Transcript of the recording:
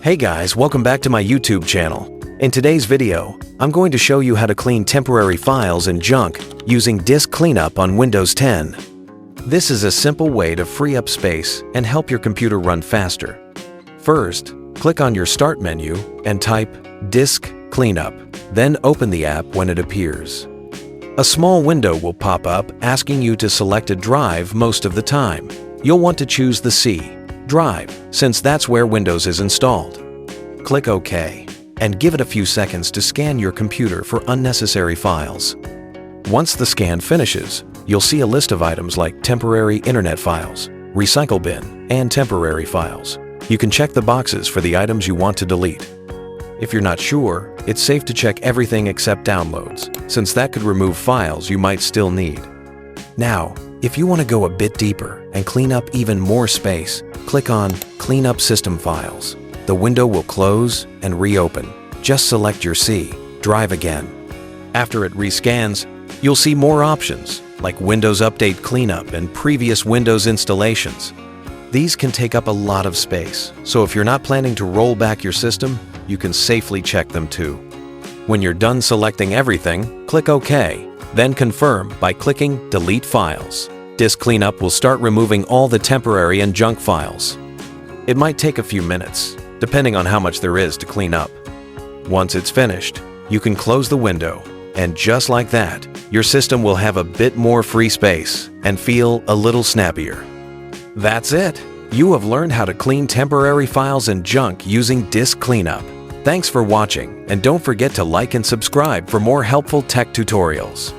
Hey guys, welcome back to my YouTube channel. In today's video, I'm going to show you how to clean temporary files and junk using Disk Cleanup on Windows 10. This is a simple way to free up space and help your computer run faster. First, click on your Start menu and type Disk Cleanup, then open the app when it appears. A small window will pop up asking you to select a drive most of the time. You'll want to choose the C drive, since that's where Windows is installed. Click OK, and give it a few seconds to scan your computer for unnecessary files. Once the scan finishes, you'll see a list of items like temporary internet files, recycle bin, and temporary files. You can check the boxes for the items you want to delete. If you're not sure, it's safe to check everything except downloads, since that could remove files you might still need. Now, if you want to go a bit deeper and clean up even more space, click on Clean Up System Files. The window will close and reopen. Just select your C drive again. After it rescans, you'll see more options like Windows Update Cleanup and previous Windows installations. These can take up a lot of space, so if you're not planning to roll back your system, you can safely check them too. When you're done selecting everything, click OK, then confirm by clicking Delete Files. Disk Cleanup will start removing all the temporary and junk files. It might take a few minutes, depending on how much there is to clean up. Once it's finished, you can close the window, and just like that, your system will have a bit more free space and feel a little snappier. That's it! You have learned how to clean temporary files and junk using Disk Cleanup. Thanks for watching, and don't forget to like and subscribe for more helpful tech tutorials.